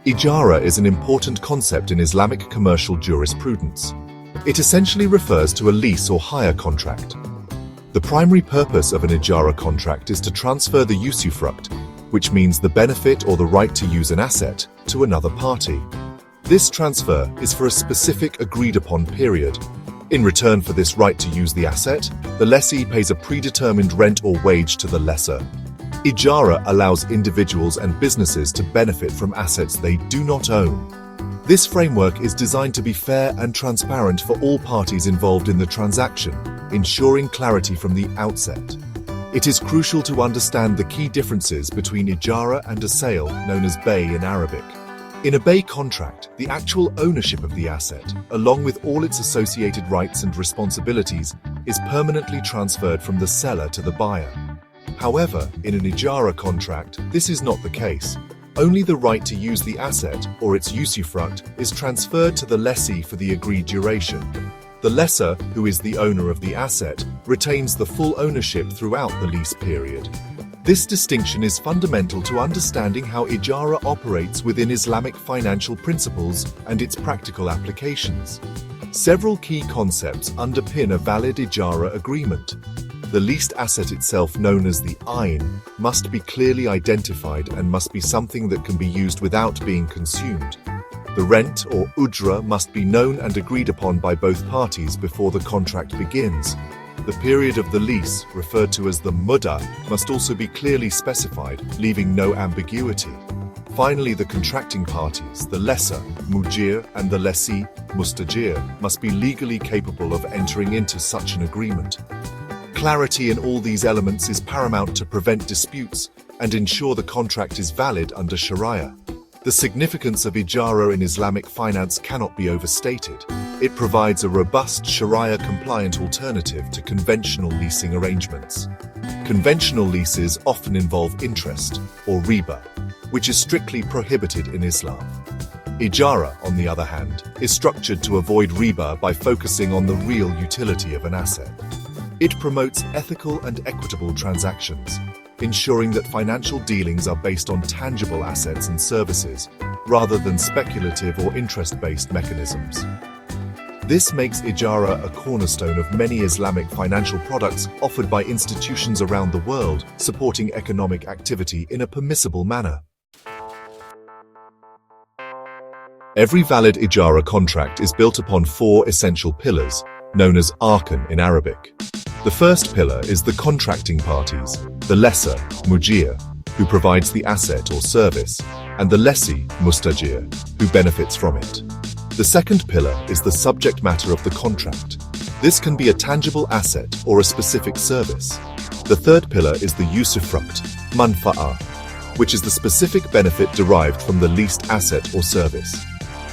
Ijarah is an important concept in Islamic commercial jurisprudence. It essentially refers to a lease or hire contract. The primary purpose of an Ijarah contract is to transfer the usufruct, which means the benefit or the right to use an asset, to another party. This transfer is for a specific agreed-upon period. In return for this right to use the asset, the lessee pays a predetermined rent or wage to the lessor. Ijarah allows individuals and businesses to benefit from assets they do not own. This framework is designed to be fair and transparent for all parties involved in the transaction, ensuring clarity from the outset. It is crucial to understand the key differences between Ijarah and a sale, known as bay in Arabic. In a bay contract, the actual ownership of the asset, along with all its associated rights and responsibilities, is permanently transferred from the seller to the buyer. However, in an Ijarah contract, this is not the case. Only the right to use the asset, or its usufruct, is transferred to the lessee for the agreed duration. The lessor, who is the owner of the asset, retains the full ownership throughout the lease period. This distinction is fundamental to understanding how Ijarah operates within Islamic financial principles and its practical applications. Several key concepts underpin a valid Ijarah agreement. The leased asset itself, known as the ayn, must be clearly identified and must be something that can be used without being consumed. The rent, or ujra, must be known and agreed upon by both parties before the contract begins. The period of the lease, referred to as the muddah, must also be clearly specified, leaving no ambiguity. Finally, the contracting parties, the lessor, mujir, and the lessee, mustajir, must be legally capable of entering into such an agreement. Clarity in all these elements is paramount to prevent disputes and ensure the contract is valid under Sharia. The significance of Ijarah in Islamic finance cannot be overstated. It provides a robust Sharia-compliant alternative to conventional leasing arrangements. Conventional leases often involve interest, or riba, which is strictly prohibited in Islam. Ijarah, on the other hand, is structured to avoid riba by focusing on the real utility of an asset. It promotes ethical and equitable transactions, ensuring that financial dealings are based on tangible assets and services, rather than speculative or interest-based mechanisms. This makes Ijarah a cornerstone of many Islamic financial products offered by institutions around the world, supporting economic activity in a permissible manner. Every valid Ijarah contract is built upon four essential pillars, known as arkan in Arabic. The first pillar is the contracting parties, the lessor, mujir, who provides the asset or service, and the lessee, mustajir, who benefits from it. The second pillar is the subject matter of the contract. This can be a tangible asset or a specific service. The third pillar is the usufruct, manfa'ah, which is the specific benefit derived from the leased asset or service.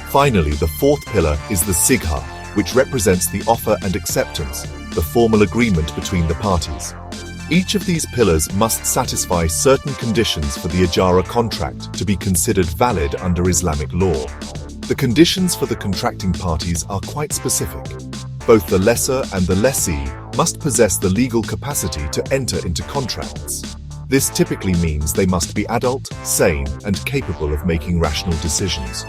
Finally, the fourth pillar is the sigha, which represents the offer and acceptance, the formal agreement between the parties. Each of these pillars must satisfy certain conditions for the Ijarah contract to be considered valid under Islamic law. The conditions for the contracting parties are quite specific. Both the lessor and the lessee must possess the legal capacity to enter into contracts. This typically means they must be adult, sane, and capable of making rational decisions.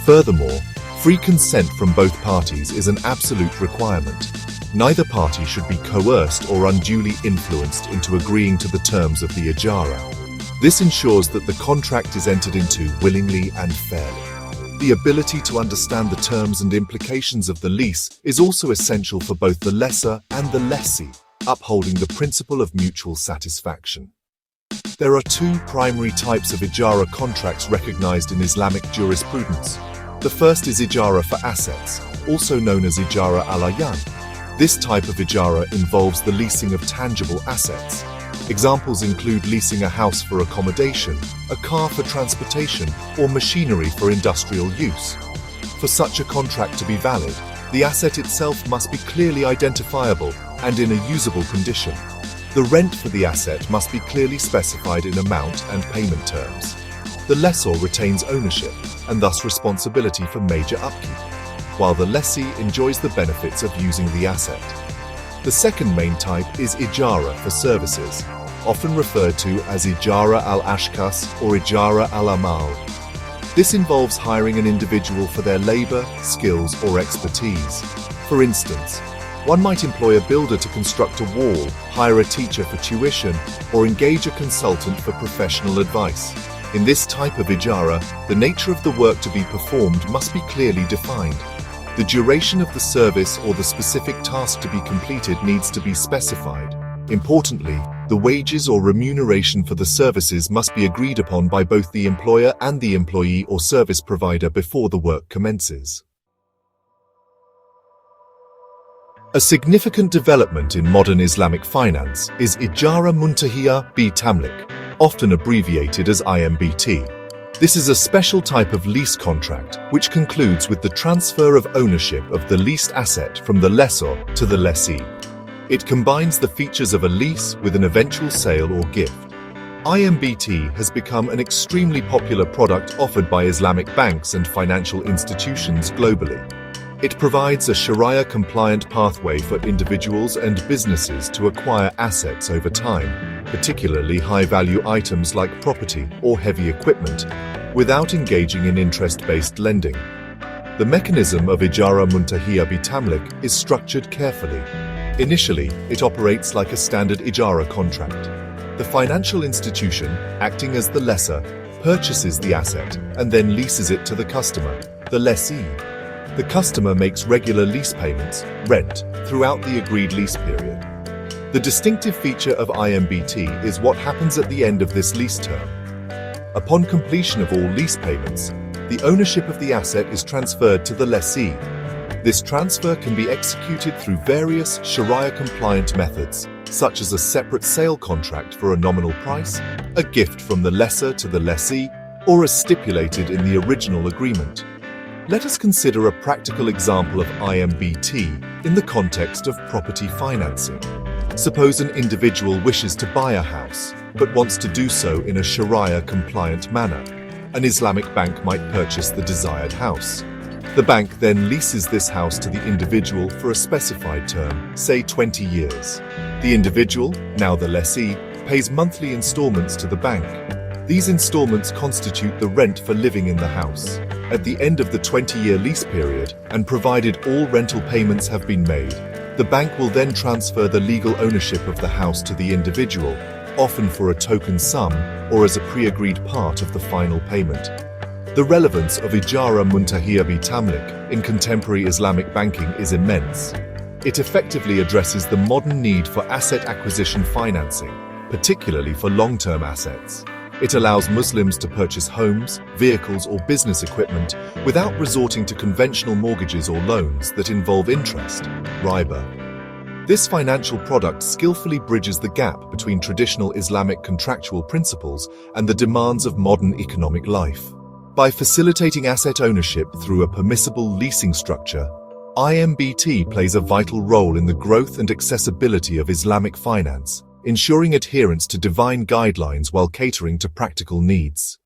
Furthermore, free consent from both parties is an absolute requirement. Neither party should be coerced or unduly influenced into agreeing to the terms of the Ijarah. This ensures that the contract is entered into willingly and fairly. The ability to understand the terms and implications of the lease is also essential for both the lessor and the lessee, upholding the principle of mutual satisfaction. There are two primary types of Ijarah contracts recognized in Islamic jurisprudence. The first is Ijarah for assets, also known as Ijarah al-ayan. This type of Ijarah involves the leasing of tangible assets. Examples include leasing a house for accommodation, a car for transportation, or machinery for industrial use. For such a contract to be valid, the asset itself must be clearly identifiable and in a usable condition. The rent for the asset must be clearly specified in amount and payment terms. The lessor retains ownership and thus responsibility for major upkeep, while the lessee enjoys the benefits of using the asset. The second main type is Ijarah for services, often referred to as Ijarah al-ashkas or Ijarah al-amal. This involves hiring an individual for their labor, skills, or expertise. For instance, one might employ a builder to construct a wall, hire a teacher for tuition, or engage a consultant for professional advice. In this type of Ijarah, the nature of the work to be performed must be clearly defined. The duration of the service or the specific task to be completed needs to be specified. Importantly, the wages or remuneration for the services must be agreed upon by both the employer and the employee or service provider before the work commences. A significant development in modern Islamic finance is Ijarah Muntahiyah bi Tamlik, often abbreviated as IMBT. This is a special type of lease contract which concludes with the transfer of ownership of the leased asset from the lessor to the lessee. It combines the features of a lease with an eventual sale or gift. IMBT has become an extremely popular product offered by Islamic banks and financial institutions globally. It provides a Sharia-compliant pathway for individuals and businesses to acquire assets over time, particularly high-value items like property or heavy equipment, without engaging in interest-based lending. The mechanism of Ijarah Muntahiyah bi Tamlik is structured carefully. Initially, it operates like a standard Ijarah contract. The financial institution, acting as the lessor, purchases the asset and then leases it to the customer, the lessee. The customer makes regular lease payments, rent, throughout the agreed lease period. The distinctive feature of IMBT is what happens at the end of this lease term. Upon completion of all lease payments, the ownership of the asset is transferred to the lessee. This transfer can be executed through various Sharia-compliant methods, such as a separate sale contract for a nominal price, a gift from the lessor to the lessee, or as stipulated in the original agreement. Let us consider a practical example of IMBT in the context of property financing. Suppose an individual wishes to buy a house, but wants to do so in a Sharia-compliant manner. An Islamic bank might purchase the desired house. The bank then leases this house to the individual for a specified term, say 20 years. The individual, now the lessee, pays monthly installments to the bank. These installments constitute the rent for living in the house. At the end of the 20-year lease period, and provided all rental payments have been made, the bank will then transfer the legal ownership of the house to the individual, often for a token sum or as a pre-agreed part of the final payment. The relevance of Ijarah Muntahiyah bi Tamlik in contemporary Islamic banking is immense. It effectively addresses the modern need for asset acquisition financing, particularly for long-term assets. It allows Muslims to purchase homes, vehicles, or business equipment without resorting to conventional mortgages or loans that involve interest, riba. This financial product skillfully bridges the gap between traditional Islamic contractual principles and the demands of modern economic life. By facilitating asset ownership through a permissible leasing structure, IMBT plays a vital role in the growth and accessibility of Islamic finance, ensuring adherence to divine guidelines while catering to practical needs.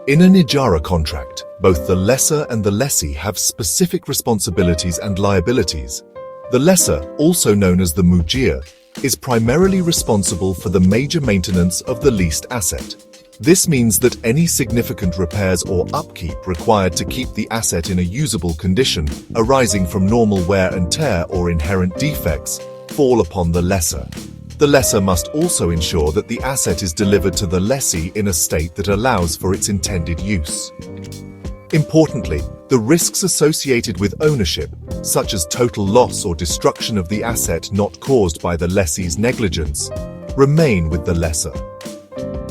In an Ijarah contract, both the lessor and the lessee have specific responsibilities and liabilities. The lessor, also known as the mujir, is primarily responsible for the major maintenance of the leased asset. This means that any significant repairs or upkeep required to keep the asset in a usable condition, arising from normal wear and tear or inherent defects, fall upon the lessor. The lessor must also ensure that the asset is delivered to the lessee in a state that allows for its intended use. Importantly, the risks associated with ownership, such as total loss or destruction of the asset not caused by the lessee's negligence, remain with the lessor.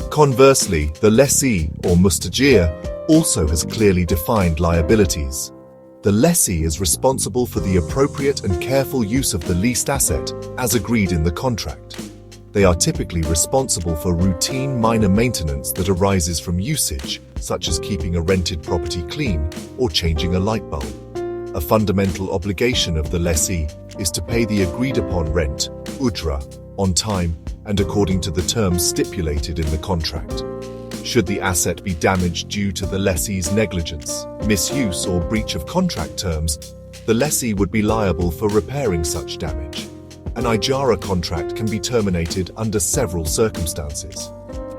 Conversely, the lessee, or mustajir, also has clearly defined liabilities. The lessee is responsible for the appropriate and careful use of the leased asset, as agreed in the contract. They are typically responsible for routine minor maintenance that arises from usage, such as keeping a rented property clean or changing a light bulb. A fundamental obligation of the lessee is to pay the agreed-upon rent, ujra, on time and according to the terms stipulated in the contract. Should the asset be damaged due to the lessee's negligence, misuse, or breach of contract terms, the lessee would be liable for repairing such damage. An Ijarah contract can be terminated under several circumstances.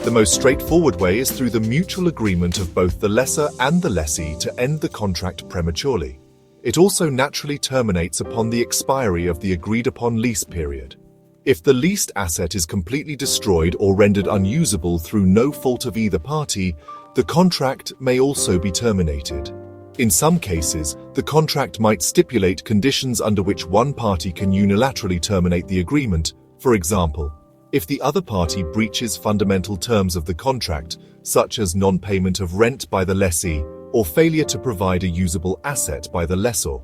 The most straightforward way is through the mutual agreement of both the lessor and the lessee to end the contract prematurely. It also naturally terminates upon the expiry of the agreed-upon lease period. If the leased asset is completely destroyed or rendered unusable through no fault of either party, the contract may also be terminated. In some cases, the contract might stipulate conditions under which one party can unilaterally terminate the agreement. For example, if the other party breaches fundamental terms of the contract, such as non-payment of rent by the lessee or failure to provide a usable asset by the lessor.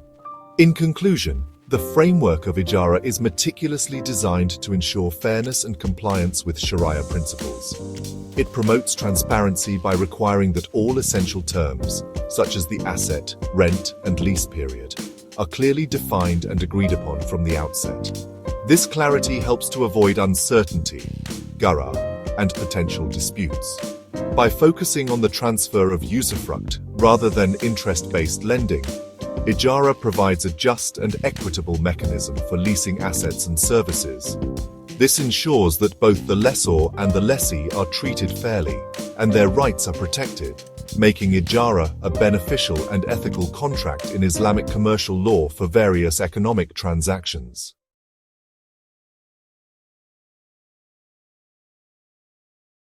In conclusion, the framework of Ijarah is meticulously designed to ensure fairness and compliance with Sharia principles. It promotes transparency by requiring that all essential terms, such as the asset, rent, and lease period, are clearly defined and agreed upon from the outset. This clarity helps to avoid uncertainty, gharr, and potential disputes. By focusing on the transfer of usufruct rather than interest-based lending, Ijarah provides a just and equitable mechanism for leasing assets and services. This ensures that both the lessor and the lessee are treated fairly, and their rights are protected, making Ijarah a beneficial and ethical contract in Islamic commercial law for various economic transactions.